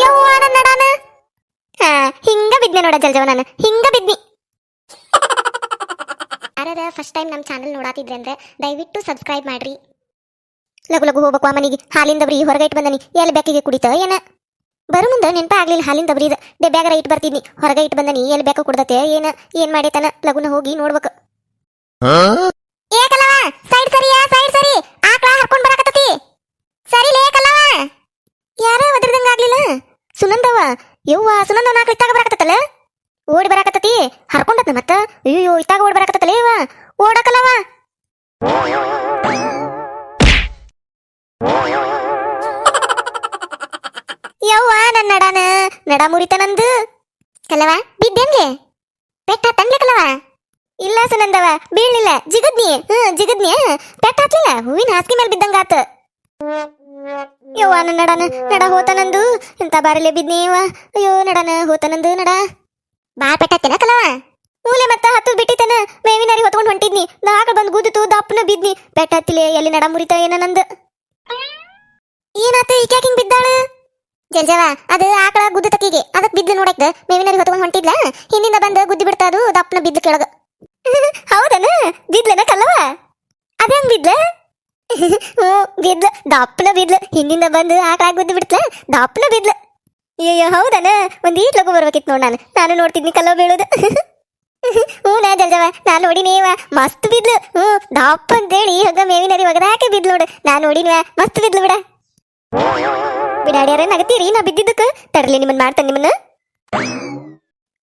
ಯವ್ವ ನನ್ನ ನಡಾನ ಹಾ ಹಿಂಗ ಬಿದ್ನೆ ನೋಡ ಜಲ್ಜವ ನಾನು ಹಿಂಗ ಬಿದ್ನಿ. ಯಾರ ಫಸ್ಟ್ ಟೈಮ್ ನಮ್ಮ ಚಾನಲ್ ನೋಡಾತಿದ್ರೆ ಅಂದ್ರೆ ದಯವಿಟ್ಟು ಸಬ್ಸ್ಕ್ರೈಬ್ ಮಾಡ್ರಿ. ಲಗು ಲಗು ಹೋಗ್ಬೇಕು ಮನಿಗೆ. ಹಾಲಿಂದ ಬರೀ ಹೊರಗೆ ಇಟ್ಟು ಬಂದನಿ. ಎಲ್ಲಿ ಬೇಕಿಗೆ ಕುಡಿತ ಏನ ಬರು ಮುಂದೆ ನೆನಪ ಆಗ್ಲಿಲ್ಲ. ಹಾಲಿಂದ ಬರೀದ ಡೆಬ್ಯಾಗರ ಇಟ್ಟು ಬರ್ತಿದ್ನಿ. ಹೊರಗೆ ಇಟ್ಟು ಬಂದನಿ. ಎಲ್ಲಿ ಬೇಕು ಕುಡ್ದತೆ ಏನ್ ಮಾಡೈತನ ಲಗುನ ಹೋಗಿ ನೋಡ್ಬೇಕು. ಏಕಲ್ಲವ ಸೈಡ್ ಸರಿಯಾ ಸೈಡ್ ಸರಿ. ಆಕಳ ಹರ್ಕೊಂಡ್ ಬರಾಕತ್ತತಿ. ಸರಿ ಲೇಕಲ್ಲವ. ಯಾರ ಒದರ್ದಂಗ ಆಗ್ಲಿಲ್ಲ. ಸುನಂದವ ಯವ್ವ ಸುನಂದವ ಆಕಳ ಇತ್ತಾಗ ಬರಾಕತ್ತಲ್ಲ. ಓಡಿ ಬರಾಕತ್ತತಿ. ಹರ್ಕೊಂಡತ್ನ ಮತ್ತ. ಅಯ್ಯೋ ಇತ್ತಾಗ ಓಡಿ ಬರಾಕತ್ತಲ್ಲ ಯವ್ವ. ಓಡಕಲ್ಲವ. ಯವ್ವ ನನ್ನ ನಡಾನ ನಡ ಮುರಿತ ನಂದು. ಕಲ್ಲವ ಬಿದ್ದೇನ್ಲೆ ಪೆಟ್ಟ ತನ್ಲೆ ಕಲ್ಲವ. ಇಲ್ಲ ಸುನಂದವ ಬೀಳ್ಲಿಲ್ಲ. ಜಿಗದ್ನಿ ಜಿಗದ್ನಿ ಪೆಟ್ಟ ಹತ್ಲಿಲ್ಲ. ಹೂವಿನ ಹಾಸಿಗೆ ಮೇಲೆ ಬಿದ್ದಂಗಾತ. ಯವ್ವ ನನ್ನ ನಡಾನ ನಡ ಹೋತನಂದು. ಎಂತ ಬಾರಲೆ ಬಿದ್ನಿವ. ಅಯ್ಯೋ ನಡಾನ ಹೋತನಂದು ನಡ. ಬಾ ಪೆಟ್ಟತ್ತೇನ ಕಲವ. ಮೂಲೆ ಮತ್ತ ಹತ್ತು ಬಿಟ್ಟಿತನ. ಮೇವಿನರಿ ಹೊತ್ಕೊಂಡು ಹೊಂಟಿದ್ನಿ. ನಾಕ ಬಂದು ಗುದ್ದಿತು ದಪ್ಪನ ಬಿದ್ನಿ. ಪೆಟ್ಟ ಹತ್ತಿಲೆ ಎಲ್ಲಿ ನಡ ಮುರಿತ ಏನ ನಂದು. ಏನಾತ ಈಕ್ಯಾಕ ಹಿಂಗ್ ಬಿದ್ದಾಳು. ಜಲ್ಜವ ಅದು ಆಕಳ ಗುದ್ದು ತಕ್ಕಿಗೆ ಅದಕ್ಕೆ ಬಿದ್ದು ನೋಡಕ್ ಮೇವಿನರಿ ಹೊತ್ಕೊಂಡು ಹೊಂಟಿದ್ಲ. ಹಿಂದಿಂದ ಬಂದು ಗುದ್ದಿ ಬಿಡ್ತಾ ಅದು ದಪ್ಪನ ಬಿದ್ದು ಕೆಳಗ. ಹೌದನ ಬಿದ್ಲನ ಕಲ್ಲವ. ಅದ ಹೆಂಗ್ ಬಿದ್ಲ. ಹ್ಞೂ ಬಿದ್ಲ ದಪ್ಪನ ಬಿದ್ಲ. ಹಿಂದಿಂದ ಬಂದು ಆಕಳ ಗುದ್ದು ಬಿಡ್ತಲ ದಪ್ಪನ ಬಿದ್ಲ. ಅಯ್ಯೋ ಹೌದನ ಒಂದ್ ಈಟ್ ಲಗು ಬರ್ಬೇಕಿತ್ತು ನೋಡ್. ನಾನು ನೋಡ್ತಿದ್ನಿ ಕಲ್ಲವ ಬೀಳೋದು. ಹ್ಞೂ ನಾ ಜಲ್ಜವ ನಾನು ನೋಡಿನೇವ ಮಸ್ತ್ ಬಿದ್ಲು. ದಪ್ಪ ಅಂತೇಳಿ ಹಂಗ ಮೇವಿನರಿ ಒಗದಾಕೆ ಬಿದ್ಲು ನೋಡು. ನಾನು ನೋಡಿನ್ವ ಮಸ್ತ್ ಬಿದ್ಲು ಬಿಡ. ಬಿಡಾಡ್ಯಾರ ನಗತೀರಿ ನಾ ಬಿದ್ದಿದ್ದಕ್ಕೆ. ತಡಲಿ ನಿಮ್ಮನ್ನ ಮಾಡ್ತಾನೆ ನಿಮ್ಮನ್ನ.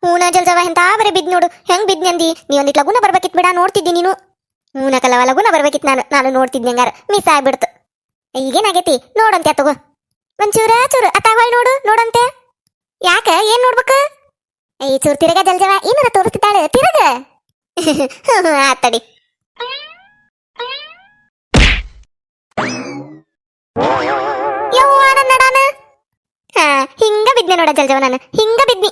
ಹೂನ ಜಲ್ಜವ ಎಂತ ಬರೀ ಬಿದ್ ನೋಡು. ಹೆಂಗ್ ಬಿದ್ನಿ ಅಂದಿ. ನೀ ಒಂದಿಟ್ ಲಗುನ ಬರ್ಬೇಕಿತ್ ಬಿಡ. ನೋಡ್ತಿದ್ದಿ ನೀನು. ಹೂನ ಕಲ್ಲವ ಲಗುನ ಬರ್ಬೇಕಿತ್. ನಾನು ನೋಡ್ತಿದ್ನಿ ಹಂಗಾರ ಮಿಸ್ ಆಗ್ಬಿಡ್ತು. ಈಗೇನಾಗೈತಿ ನೋಡಂತೆ ತಗೋ. ಒಂಚೂರ ಚೂರು ಅತ್ತಾಗ ಹೊಳ್ ನೋಡು ನೋಡಂತೆ. ಯಾಕ ಏನ್ ನೋಡ್ಬೇಕು. ಈ ಚೂರು ತಿರಗ ಜಲ್ಜವ ಏನಾರ ತೋರಿಸ್ತಿದ್ದಾಳೆ ತಿರಗ. ಆತಡಿ. ಯವ್ವ ನನ್ನ ನಡಾನ ಹಾ ಹಿಂಗ ಬಿದ್ನೆ ನೋಡ ಜಲ್ಜವ ನಾನು ಹಿಂಗ ಬಿದ್ನಿ.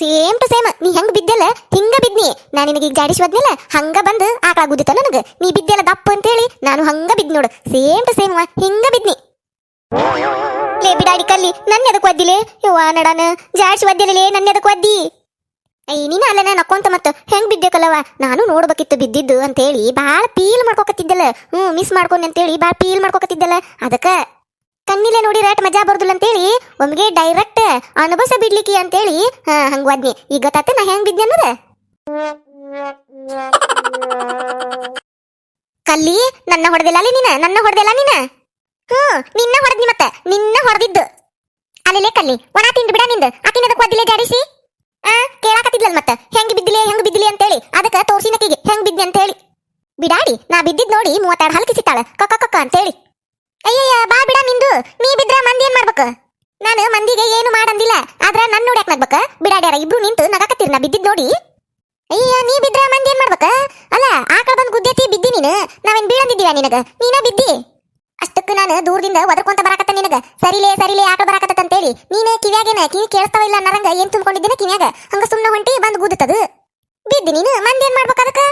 ಸೇಮ್ ಟು ಸೇಮ್ ನೀ ಹೆಂಗ್ ಬಿದ್ದೆಲ್ಲ ಹಿಂಗ ಬಿದ್ನಿ. ನಾನು ನಿನಗೆ ಈಗ ಜಾಡಿಸಿ ಹೋದ್ನಿಲ್ಲ ಹಂಗ ಬಂದು ಆಕಳ ಗುದ್ದಿತ ನನಗ. ನೀ ಬಿದ್ದೆಲ್ಲ ದಪ್ಪ ಅಂತೇಳಿ ನಾನು ಹಂಗ ಬಿದ್ ನೋಡು. ಸೇಮ್ ಟು ಸೇಮ್ ಹಿಂಗ ಬಿದ್ನಿ. ಲೇ ಬಿಡಾಡಿ ಕಲ್ಲಿ ನನ್ನ ಎದಕ್ ಒದ್ದಿಲೆ. ಯವ್ವ ನಡಾನ ಜಾಡಿಸಿ ಒದ್ದಿಲೇ ನನ್ನ ಎದಕ್ ಒದ್ದಿ. ನೀನ ಅಲ್ಲ ನಕ್ಕೊಂತ ಮತ್ತ ಹೆಂಗ್ ಬಿದ್ದೆ ಕಲ್ಲವ. ನಾನು ನೋಡ್ಬೇಕಿತ್ತು ಬಿದ್ದಿದ್ದು ಅಂತೇಳಿ ಬಾಳ ಫೀಲ್ ಮಾಡ್ಕೊಕತ್ತಿದ್ದಲ್ಲ. ಮಿಸ್ ಮಾಡ್ಕೊಂಡ್ ಅಂತೇಳಿ ಬಾಳ ಫೀಲ್ ಮಾಡ್ಕೊಕತ್ತಿದ್ದಲ್ಲ. ಅದಕ್ಕ ಕಣ್ಣಿಲೆ ನೋಡಿ ರೇಟ್ ಮಜಾ ಬರ್ದಿಲ್ಲ ಅಂತೇಳಿ ಒಮ್ಗೆ ಡೈರೆಕ್ಟ್ ಅನುಭವಿಸ ಬಿಡ್ಲಿಕ್ಕೆ ಅಂತೇಳಿ ಹಂಗ ಒದ್ನಿ. ಈಗ ಗೊತ್ತಾತ ನಾ ಹೆಂಗ್ ಬಿದ್ದೆ ಅನ್ನೋದ. ಕಲ್ಲಿ ನನ್ನ ಹೊಡೆದಿಲ್ಲ ಅಲ್ಲಿ ನೀನ. ನನ್ನ ಹೊಡೆದಿಲ್ಲ ನೀನ. ನಿನ್ನ ಹೊಡೆದ್ನಿ ಮತ್ತ ನಿನ್ನ ಹೊಡೆದಿದ್ದು. ಅಲ್ಲೇ ಕಲ್ಲಿ ಒಣ ತಿಂದು ಬಿಡ ನಿಂದ. ಆಕಿನದಕ್ಕೆ ಒದ್ದಿಲೆ ಜಾಡಿಸಿ ಕೇಳಾಕತ್ತಿದ್ಲಲ್ ಮತ್ತ ಹೆಂಗ್ ಬಿದ್ದಿಲಿ ಅಂತೇಳಿ. ಅದಕ್ಕ ತೋರ್ಸಿನಕಿಗೆ ಹೆಂಗ್ ಬಿದ್ದಿ ಅಂತೇಳಿ. ಬಿಡಾಡಿ ನಾ ಬಿದ್ದಿದ್ ನೋಡಿ 32 ಹಲ್ಕಿ ಸಿತ್ತಾಳ ಕಕ್ಕ ಕಕ್ಕ ಅಂತೇಳಿ. ಅಯ್ಯಯ್ಯ ಬಾ ಬಿಡ ನಿಂದು. ನೀ ಬಿದ್ರ ಮಂದಿ ಏನ್ ಮಾಡ್ಬೇಕ. ನಾನು ಮಂದಿಗೆ ಏನು ಮಾಡಂದಿಲ್ಲ. ಆದ್ರ ನನ್ ನೋಡ್ಯಾಕ ನಗ್ಬೇಕ. ಬಿಡಾಡ್ಯಾರ ಇಬ್ರು ನಿಂತು ನಗಾಕತ್ತೀರಿ ನಾ ಬಿದ್ದಿದ್ ನೋಡಿ. ಅಯ್ಯ ನೀ ಬಿದ್ರ ಮಂದಿ ಏನ್ ಮಾಡ್ಬೇಕ. ಅಲ್ಲ ಆಕಳ ಬಂದ್ ಗುದ್ದೈತಿ ಬಿದ್ದಿ ನೀನು. ನಾವೇನ್ ಬೀಳಂದಿದ್ದೀವ ನಿನಗ. ನೀನ ಬಿದ್ದಿ. ಅಷ್ಟಕ್ಕೆ ನಾನು ದೂರದಿಂದ ಒದರ್ಕೊಂತ ಬರಾಕತ್ತ ನಿನಗ. ಸರಿಲೇ ಆಕಳ ಬರಾಕತ್ತ ಅಂತೇಳಿ. ನೀನೇ ಕಿವ್ಯಾಗೇನ ಕಿವಿ ಕೇಳಿಸ್ತಾವ ಇಲ್ಲ ಅನ್ನರಂಗ ಏನ್ ತುಂಬ್ಕೊಂಡಿದ್ದೀನ ಕಿವ್ಯಾಗ. ಹಂಗ ಸುಮ್ನ ಹೊಂಟಿ ಬಂದ್ ಗುದ್ದತದು ಬಿದ್ದಿ ನೀನು. ಮಂದಿ ಏನ್ ಮಾಡ್ಬೇಕ ಅದಕ್ಕ.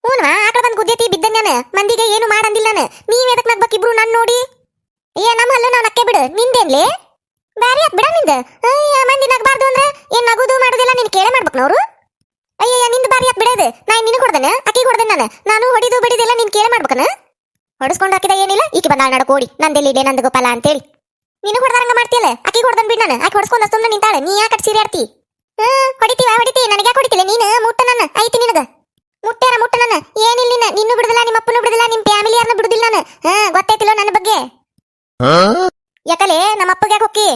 ಹೂನ್ವಾ ಆಕಳ ಬಂದ್ ಗುದ್ದೈತಿ ಬಿದ್ದ ನಾನು. ಮಂದಿಗೆ ಏನು ಮಾಡಂದಿಲ್ಲ ನಾನು. ನೀವ್ ಎದಕ್ ನಗ್ಬೇಕಿಬ್ರು ನನ್ ನೋಡಿ. ಅಯ್ಯ ನಮ್ಮ ಹಲ್ಲು ನಾವ್ ನಕ್ಕೆ ಬಿಡು. ನಿಂದೇನ್ಲಿ ಬ್ಯಾರಿ ಆತ್ ಬಿಡ ನಿಂದ. ಅಯ್ಯ ಮಂದಿ ನಗಬಾರ್ದು ಅಂದ್ರೆ ಏನ್ ನಗುದು ಮಾಡುದಿಲ್ಲ ನೀನ್ ಕೇಳೇ ಮಾಡ್ಬೇಕು ನೋರು. ಅಯ್ಯಯ್ಯ ನಿಂದ ಬಾರಿ ಆತ್ ಬಿಡೋದು. ನಾ ನಿನಗೆ ಹೊಡೆದನ ಅಕ್ಕಿಗೆ ಹೊಡೆದ ನಾನು ಹೊಡಿದು ಬಿಡಿದೆಲ್ಲ ನೀನ್ ಕೇಳೇ ಮಾಡ್ಬೇಕನ. ಹೊಡೆಸ್ಕೊಂಡು ಹಾಕಿದ ಏನಿಲ್ಲ. ಈಕೆ ಬಂದಾಳ ನಡ್ಕೋಡಿ ನಂದೆಲ್ಲಿ ಇದೆ ನಂದು ಗೋಪಾಲ ಅಂತೇಳಿ. ನೀನು ಹೊಡೆದಾರಂಗ ಮಾಡ್ತೀಯಲ್ಲ. ಅಕ್ಕಿಗೆ ಹೊಡೆದನ್ ಬಿಡ್ ನಾನು. ಆಕಿ ಹೊಡ್ಸ್ಕೊಂಡ ಸುಮ್ಮನೆ ನಿಂತಾಳೆ. ನೀ ಯಾಕೆ ಸೀರೆ ಆಡ್ತಿ. ಹೊಡಿತಿ ನನಗೆ ಯಾಕೆ ಹೊಡಿತಿಲ್ಲ ನೀನು. ಮುಟ್ಟ ನನ್ನ ಐತಿ ನಿನಗ. ಮುಟ್ಟ ನನ್ನ ಏನಿಲ್ಲ. ನಿನ್ನೂ ಬಿಡುದಿಲ್ಲ ನಿಮ್ಮ ಅಪ್ಪನೂ ಬಿಡುದಿಲ್ಲ ನಿಮ್ಮ ಫ್ಯಾಮಿಲಿ ಯಾರನ್ನೂ ಬಿಡುದಿಲ್ಲ ನಾನು. ಗೊತ್ತೈತಿಲ್ಲ ನನ್ನ ಬಗ್ಗೆ. ಯಾಕಲೆ ನಮ್ಮ ಅಪ್ಪಗೆ ಯಾಕೆ ಹೊಕ್ಕಿ.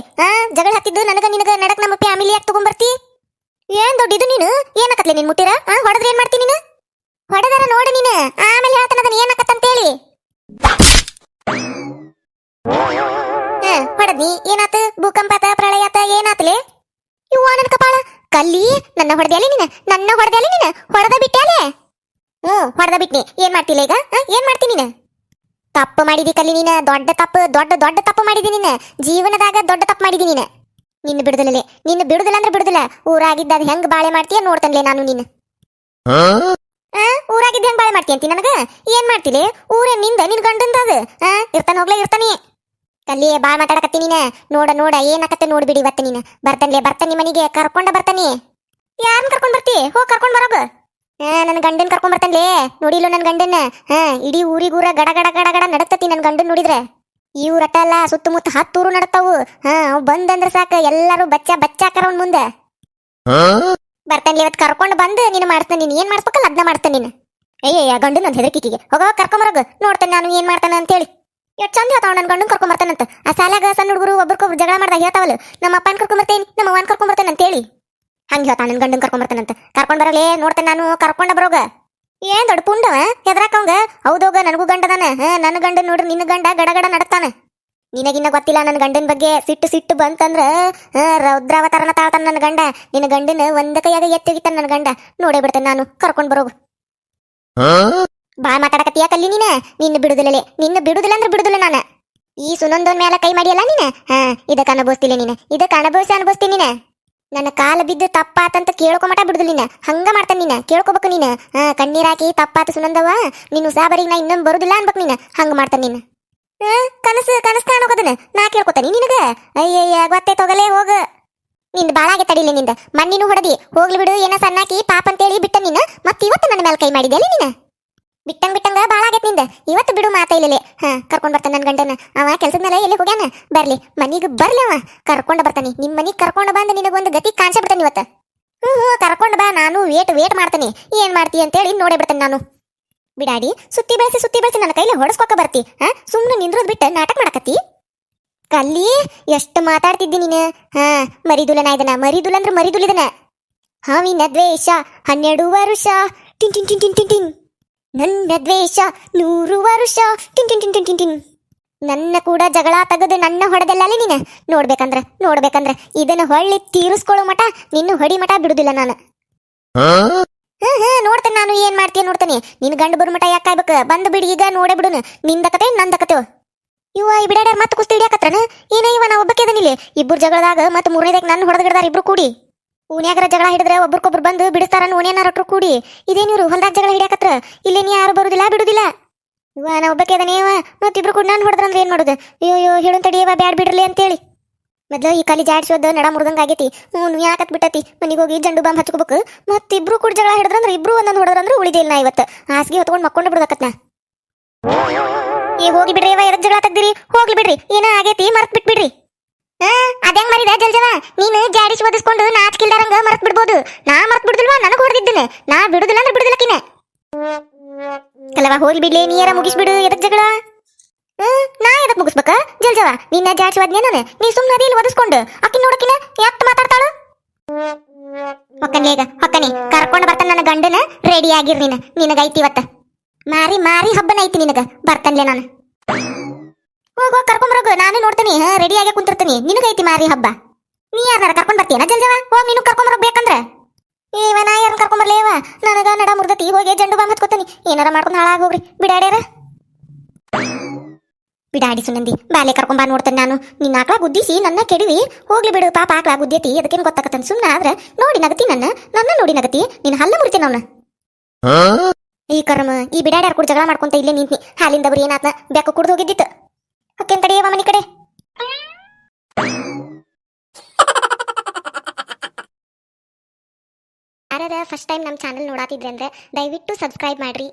ಜಗಳ ಹತ್ತಿದ್ದು ನನಗ ನಿನಗ ನಡಕ್ ನಮ್ಮ ಫ್ಯಾಮಿಲಿ ಯಾಕೆ ತಗೊಂಡ್ಬರ್ತಿ. ಏನ್ ದೊಡ್ಡಿದು ನೀನು. ಏನಕತ್ಲೆ ನೀನ್ ಮುಟ್ಟಿರ. ಹೊಡೆದ್ರೆ ಏನ್ ಮಾಡ್ತೀನಿ ನೀನು. ಹೊಡೆದಾರ ನೋಡಿ ನೀನು ಆಮೇಲೆ ಹೇಳ್ತಾನ ಅದನ್ನ ಏನಕತ್ತಂತೇಳಿ. ಹೊಡೆದ್ನಿ ಏನಾತ. ಭೂಕಂಪಾತ ಪ್ರಳಯಾತ ಏನಾತಲೆ. ಇವ್ವ ನನ್ನ ಕಪಾಳ ಕಲ್ಲಿ ನನ್ನ ಹೊಡೆದ್ಯಾಲೆ ನೀನು. ಹೊಡೆದ ಬಿಟ್ಟಾಲೆ. ಹೊಡೆದ ಬಿಟ್ನಿ. ಏನ್ ಮಾಡ್ತಿಲ್ಲ ಈಗ. ಏನ್ ಮಾಡ್ತೀನಿ ನೀನು. ತಪ್ಪು ಮಾಡಿದಿ ಕಲ್ಲಿ ನೀನು. ದೊಡ್ಡ ತಪ್ಪು ಮಾಡಿದಿ ನೀನು. ಜೀವನದಾಗ ದೊಡ್ಡ ತಪ್ಪು ಮಾಡಿದಿ ನೀನು. ನಿನ್ನ ಬಿಡುದಿಲ್ಲ ಅಂದ್ರೆ ಬಿಡುದಿಲ್ಲ. ಊರಾಗಿದ್ದ ಅದ್ ಹೆಂಗ್ ಬಾಳೆ ಮಾಡ್ತೀಯ ನೋಡ್ತನ್ಲೆ ನಾನು ನೀನು. ಊರಾಗಿದ್ದ ಹೆಂಗ್ ಬಾಳೆ ಮಾಡ್ತೀಯ ಅಂತಿ ನನಗ. ಏನ್ ಮಾಡ್ತಿಲೆ. ಊರೇ ನಿಂದ ನಿನ್ ಗಂಡಂದ ಅದು. ಹೋಗ್ಲೇ ಇರ್ತಾನಿ. ಕಲ್ಲಿ ಬಾಳ್ ಮಾತಾಡಕತ್ತಿ ನೀನ. ನೋಡ ನೋಡ ಏನಾಕತ್ತೆ ನೋಡ್ಬಿಡಿ ಇವತ್ತು ನೀನು. ಬರ್ತಾನೆ ಮನೆಗೆ ಕರ್ಕೊಂಡ ಬರ್ತಾನಿ. ಯಾರನ್ನ ಕರ್ಕೊಂಡ್ ಬರ್ತಿ? ಹೋಗ್ ಕರ್ಕೊಂಡ್ ಬರೋಗ. ನನ್ನ ಗಂಡನ್ ಕರ್ಕೊಂಡ್ ಬರ್ತಾನ್ಲೇ. ನೋಡಿಲ್ಲ ನನ್ನ ಗಂಡನ್ನ. ಇಡೀ ಊರಿಗೂರ ಗಡ ಗಡ ಗಡ ಗಡ ನಡಕ್ತತಿ ನನ್ನ ಗಂಡನ್ ನೋಡಿದ್ರೆ. ಈ ಊರಟ್ಟ ಅಲ್ಲ, ಸುತ್ತಮುತ್ತ 10 ಊರು ನಡಕ್ತಾವು. ಅವ್ ಬಂದಂದ್ರ ಸಾಕ ಎಲ್ಲಾರು ಬಚ್ಚ ಬಚ್ಚ ಹಾಕಾರ ಅವ್ನ ಮುಂದೆ. ಬರ್ತಾನ್ಲಿ ಇವತ್ತು ಕರ್ಕೊಂಡು ಬಂದು ನೀನು ಮಾಡ್ತಾನೆ. ನೀನು ಏನ್ ಮಾಡ್ಬೇಕಲ್ಲ ಅದನ್ನ ಮಾಡ್ತಾನೆ ನೀನು. ಅಯ್ಯಯ್ಯ ಗಂಡನ ಒಂದು ಹೆದರಿಕಿಗೆ ಹೋಗೋ ಕರ್ಕೊಂಬರೋಗ. ನೋಡ್ತಾನೆ ನಾನು ಏನ್ ಮಾಡ್ತಾನೆ ಅಂತೇಳಿ. ಎಷ್ಟು ಚಂದ ಹೇಳ್ತಾವ ನನ್ನ ಗಂಡನ್ ಕರ್ಕೊಂಡ್ ಬರ್ತಾನಂತ. ಆ ಸಾಲಾಗ ಸಣ್ಣ ಹುಡುಗರು ಒಬ್ರಿಗೊಬ್ರು ಜಗಳ ಮಾಡ್ದಾಗ ಹೇಳ್ತಾವಲ್ಲ, ನಮ್ಮ ಅಪ್ಪನ ಕರ್ಕೊಂಡ್ ಬರ್ತೇನೆ, ನಮ್ಮ ಅವ್ವನ್ ಕರ್ಕೊಂಡ್ ಬರ್ತೇನೆ ಅಂತೇಳಿ. ಹಂಗೆ ಹೇಳ್ತಾವ ನನ್ನ ಗಂಡನ್ ಕರ್ಕೊಂಡ್ ಬರ್ತಾನಂತ. ಕರ್ಕೊಂಡ್ ಬರಲೇ ನೋಡ್ತೇನೆ ನಾನು. ಕರ್ಕೊಂಡ ಬರೋಗ. ಏನ್ ದೊಡ್ಡ ಪುಂಡವ ಹೆದ್ರಾಕವಂಗ. ಹೌದೋಗ ನನಗೂ ಗಂಡದಾನ. ನನ್ನ ಗಂಡನ್ ನೋಡ್ರಿ ನಿನ್ನ ಗಂಡ ಗಡಗಡ ನಡಕ್ತಾನ. ನಿನಗಿನ್ನ ಗೊತ್ತಿಲ್ಲ ನನ್ನ ಗಂಡನ ಬಗ್ಗೆ. ಸಿಟ್ಟು ಬಂತಂದ್ರ ರೌದ್ರಾವತಾರನ ತಾಳ್ತಾನ ನನ್ನ ಗಂಡ. ನಿನ್ನ ಗಂಡನ ಒಂದ ಕೈಯಾಗ ಎತ್ತಿಗಿತಾನ ನನ್ನ ಗಂಡ. ನೋಡೇ ಬಿಡ್ತೇನೆ ನಾನು. ಕರ್ಕೊಂಡ್ ಬರೋಗು. ಬಾ ಮಾತಾಡಕತ್ತೀಯ ಕಲ್ಲಿ ನೀನ. ನಿನ್ನ ಬಿಡುದಿಲ್ಲಲೇ. ನಿನ್ನ ಬಿಡುದಿಲ್ಲ ಅಂದ್ರೆ ಬಿಡುದಿಲ್ಲ ನಾನು. ಈ ಸುನಂದೋನ್ ಮೇಲೆ ಕೈ ಮಾಡಿಯಲ್ಲ ನೀನ. ಇದಕ್ಕೆ ಅನುಭವಿಸ್ತಿಲ್ಲ ನೀನು. ಇದಕ್ಕೆ ಅನುಭವಿಸ್ತೀನಿ ನೀನ. ನನ್ನ ಕಾಲ ಬಿದ್ದು ತಪ್ಪಾತಂತ ಕೇಳ್ಕೊಮಟ ಬಿಡುದಿಲ್ಲ ನೀನ. ಹಂಗ ಮಾಡ್ತಾನೆ ನೀನ. ಕೇಳ್ಕೊಬೇಕು ನೀನು. ಕಣ್ಣೀರಾಕಿ ತಪ್ಪಾತ ಸುನಂದವ, ನೀನು ಸಾಬರಿಗೆ ನಾ ಇನ್ನೊಂದು ಬರುದಿಲ್ಲ ಅನ್ಬೇಕು ನೀನು. ಹಂಗ ಮಾಡ್ತಾನೆ ನೀನು. ಕನಸು ಕಾಣೋಗದನ ನಾ ಕೇಳ್ಕೊತಾನಿ ನಿನಗ. ಅಯ್ಯಯ್ಯ ಗೊತ್ತೇ ತೊಗಲೇ ಹೋಗ. ನಿಂದ ಬಾಳಾಗೆ ತಡಿಲ್ಲ ನಿಂದ. ಮಣ್ಣಿನೂ ಹೊಡೆದಿ ಹೋಗ್ಲಿ ಬಿಡು. ಏನ ಸಣ್ಣಾಕಿ ಪಾಪ ಅಂತೇಳಿ ಬಿಟ್ಟ ನೀನ. ಮತ್ ಇವತ್ತು ನನ್ನ ಮೇಲೆ ಕೈ ಮಾಡಿದೆ ನೀನ. ಬಿಟ್ಟಂಗ ಬಾಳಾಗೈತ್ ನಿಂದ. ಇವತ್ತು ಬಿಡು ಮಾತಾ ಇಲ್ಲಲೇ. ಕರ್ಕೊಂಡ್ ಬರ್ತಾನೆ ನನ್ನ ಗಂಡನ. ಅವ ಕೆಲ್ಸದ ಮೇಲೆ ಎಲ್ಲಿ ಹೋಗ್ಯಾನ. ಬರ್ಲಿ ಮನಿಗೆ ಬರ್ಲಿ. ಅವ ಕರ್ಕೊಂಡ್ ಬರ್ತಾನೆ. ನಿಮ್ ಮನಿಗ್ ಕರ್ಕೊಂಡ್ ಬಂದು ನಿನಗೊಂದು ಗತಿ ಕಾಣಿಸ ಬಿಡ್ತಾನೆ ಇವತ್ತ. ಕರ್ಕೊಂಡ್ ಬಾ. ನಾನು ವೇಟ್ ಮಾಡ್ತಾನೆ. ಏನ್ ಮಾಡ್ತಿ ಅಂತೇಳಿ ನೋಡೇ ಬಿಡ್ತಾನೆ ನಾನು. ಬಿಡಾಡಿ ಸುತ್ತಿ ಬೆಳೆಸಿ ನನ್ನ ಕೈಲಿ ಹೊಡಸ್ಕೊಕ ಬರ್ತಿ. ಸುಮ್ನೆ ನಿಂದ್ರೋದ್ ಬಿಟ್ಟು ನಾಟಕ ಮಾಡಕತ್ತಿ. ಕಲ್ಲಿ ಎಷ್ಟು ಮಾತಾಡ್ತಿದ್ದಿ ನೀನು. ಮರಿದುಲನ ಇದನ. ಮರಿದುಲ ಅಂದ್ರೆ ಮರಿದುಲಿದನ. ಹಾವಿನ ದ್ವೇಷ 12 ವರುಷ. Tin tin tin tin tin tin. ನನ್ನ ದ್ವೇಷ 100 ವರುಷ. Tin tin tin tin tin tin. ನನ್ನ ಕೂಡ ಜಗಳ ತೆಗೆದು ನನ್ನ ಹೊಡೆದಲ್ಲ ಅಲ್ಲಿ ನೀನು. ನೋಡ್ಬೇಕಂದ್ರೆ ಇದನ್ನ ಹೊಳ್ಳಿ ತೀರಿಸ್ಕೊಳ್ಳೋ ಮಟ, ನಿನ್ನ ಹೊಡಿ ಮಟ ಬಿಡುದಿಲ್ಲ ನಾನು. ನೋಡ್ತೇನೆ ನಾನು. ಏನ್ ಮಾಡ್ತೀಯ ನೋಡ್ತಾನೆ. ನಿನ್ ಗಂಡು ಬರು ಮಟ ಯಾಕೆ ಕಾಯ್ಬೇಕು. ಬಂದು ಬಿಡಿ ಈಗ. ನೋಡೇ ಬಿಡುನು. ನಿಂದಕತೆ ನಂದಕತೆವ್. ಇವ ಈ ಬಿಡಾಡ್ಯಾರ ಮತ್ತೆ ಕುಸ್ತಿ ಹಿಡಿಯಾಕತ್ರನ ಏನ. ಇವ ನಾ ಒಬ್ಬಕ್ಕೆ ಅದನಿಲ್ಲಿ. ಇಬ್ಬರು ಜಗಳದಾಗ ಮತ್ತೆ 3ನೇದಕ್ಕೆ ನನ್ನ ಹೊಡೆದಿಡ್ದಾರ ಇಬ್ರು ಕೂಡಿ. ಓಣ್ಯಾಗರ ಜಗಳ ಹಿಡಿದ್ರೆ ಒಬ್ರಿಗೊಬ್ರು ಬಂದು ಬಿಡಿಸ್ತಾರ. ಓಣ್ಯಾನರಟ್ರು ಕೂಡಿ. ಇದೇನು ಇವ್ರು ಹೊಲ್ದಾಗ ಜಗಳ ಹಿಡಿಯಾಕತ್ರ. ಇಲ್ಲೇನು ಯಾರು ಬರುದಿಲ್ಲ ಬಿಡುದಿಲ್ಲ. ಇವ ನಾ ಒಬ್ಬಕ್ಕೆ ಅದನೇವ ಮತ್ತಿಬ್ರು ಕೂಡ ನಾನು ಹೊಡೆದ್ರಂದ್ರೆ ಏನ್ ಮಾಡುದು. ಅಯ್ಯೋ ಹೇಳು ತಡಿಯವ ಬ್ಯಾಡ್ ಬಿಡ್ರಲಿ ಅಂತೇಳಿ. ಮೊದ್ಲು ಈ ಕಲಿ ಜಾಡ್ಸೋದು ನಡ ಮುರ್ದಂಗ ಆಗೈತಿ. ಯಾಕತ್ ಬಿಟ್ಟತಿ. ಮನಿಗೆ ಹೋಗಿ ಜಂಡು ಬಾಂಬ್ ಹಚ್ಕೋಬೇಕು. ಮತ್ತಿಬ್ರು ಕೂಡ ಜಗಳ ಹಿಡಿದ್ರಂದ್ರೆ ಇಬ್ರು ಒಂದೊಂದು ಹೊಡೆದ್ರಂದ್ರೆ ಉಳಿದಿಲ್ಲ. ನಾ ಇವತ್ತು ಹಾಸಿಗೆ ಹೊತ್ಕೊಂಡು ಮಕ್ಕೊಂಡು ಬಿಡೋದಕ್ಕತ್ನ. ಹೋಗಿ ಬಿಡ್ರಿ. ಇವ ಎದಕ್ ಜಗಳ ತೆಗ್ದಿರಿ. ಹೋಗ್ಲಿ ಬಿಡ್ರಿ. ಏನ ಆಗೈತಿ ಮರ್ತ್ ಬಿಟ್ಬಿಡ್ರಿ. ಅದ್ಯಾಂಗ ಮರಿದ ಜಲ್ಜವ. ನೀನು ಜಾಡಿಸಿ ಓದಿಸ್ಕೊಂಡು ನಾಚ್ಕಿಲ್ದಾರಂಗ ಮರ್ತ್ ಬಿಡ್ಬೋದು. ನಾ ಮರ್ತ್ ಬಿಡುದಿಲ್ವಾ. ನನಗೆ ಹೊಡೆದಿದ್ದೇನೆ. ನಾ ಬಿಡುದಿಲ್ಲ ಅಂದ್ರೆ ಬಿಡುದಿಲ್ಲ ಕಿನ. ಅಲ್ಲವಾ ಹೋಗ್ಲಿ ಬಿಡ್ಲಿ. ನೀರ ಮುಗಿಸ್ಬಿಡು. ಎದಕ್ ಜಗಳ. ನಾ ಎದಕ್ ಮುಗಿಸ್ಬೇಕ ಜಲ್ಜವ. ನಿನ್ನ ಜಾಡ್ಸಿ ಹೋದ್ನೇ ನಾನು. ನೀ ಸುಮ್ಮನೆ ಅದೇ ಇಲ್ಲಿ ಓದಿಸ್ಕೊಂಡು ಅಕ್ಕಿನ ನೋಡಕಿನ ಯಾಕೆ ಮಾತಾಡ್ತಾಳು. ಹೊಕ್ಕನಿ ಕರ್ಕೊಂಡು ಬರ್ತಾನೆ ನನ್ನ ಗಂಡನ. ರೆಡಿ ಆಗಿರ್ ನೀನು. ನಿನಗೈತಿ ಇವತ್ತ ಮಾರಿ ಹಬ್ಬನ ಐತಿ ನಿನಗ. ಬರ್ತನ್ಲೆ ನಾನು. ಹೋಗೋ ಕರ್ಕೊಂಬರೋಗ. ನಾನು ನೋಡ್ತೀನಿ. ರೆಡಿ ಆಗಿ ಕುಂತಿರ್ತೀನಿ. ನಿನಗೈತಿ ಮಾರಿ ಹಬ್ಬ. ನೀ ಯಾರನ್ನಾರ ಕರ್ಕೊಂಡ್ ಬರ್ತೀಯನ ಜಲ್ಜವ. ಹೋಗಿ ನೀನು ಕರ್ಕೊಂಬರೋಗ್ ಬೇಕಂದ್ರೆ. ನಾ ಯಾರನ್ನ ಕರ್ಕೊಂಬರ್ಲೇವ. ನನಗ ನಡ ಮುರ್ದತಿ. ಹೋಗಿ ಜಂಡು ಬಾಂಬ್ ಹಚ್ಕೋತೀನಿ. ಏನಾರ ಮಾಡ್ಕೊಂಡು ಹಾಳಾಗಿ ಹೋಗ್ರಿ ಬಿಡಾಡ್ಯಾರ. ಬಿಡಾಡಿ ಸುನಂದಿ ಬಾಲೆ ಕರ್ಕೊಂಬಾ. ನೋಡ್ತೇನೆ ನಾನು. ನಿನ್ನ ಆಕಳ ಗುದ್ದಿಸಿ ನನ್ನ ಕೆಡವಿ. ಹೋಗ್ಲಿ ಬಿಡು. ಪಾಪ ಆಕಳ ಗುದ್ದೈತಿ. ಅದಕ್ಕೇನು ಗೊತ್ತಾಗತ್ತನ್. ಸುಮ್ಮನೆ ಆದ್ರೆ ನೋಡಿ ನಗತಿ. ನನ್ನ ನೋಡಿ ನಗತಿ. ನಿನ್ನ ಹಲ್ಲ ಮುರಿತೀನಿ ಅವನು. ಈ ಕರ್ಮ ಈ ಬಿಡಾಡ್ಯಾರ ಕೂಡ ಜಗಳ ಮಾಡ್ಕೊಂತ ಇಲ್ಲೇ ನಿಂತಿ. ಹಾಲಿಂದ ಬರೀ ಏನಾತ ಬೆಕ್ಕು ಕುಡ್ದು ಹೋಗಿದ್ದಿತ್ತು. ಹೊಕ್ಕೇನ್ ತಡಿಯವ ಮನಿ ಕಡೆ. ಯಾರ ಫಸ್ಟ್ ಟೈಮ್ ನಮ್ಮ ಚಾನಲ್ ನೋಡಾತಿದ್ರೆ ಅಂದ್ರೆ ದಯವಿಟ್ಟು ಸಬ್ಸ್ಕ್ರೈಬ್ ಮಾಡ್ರಿ.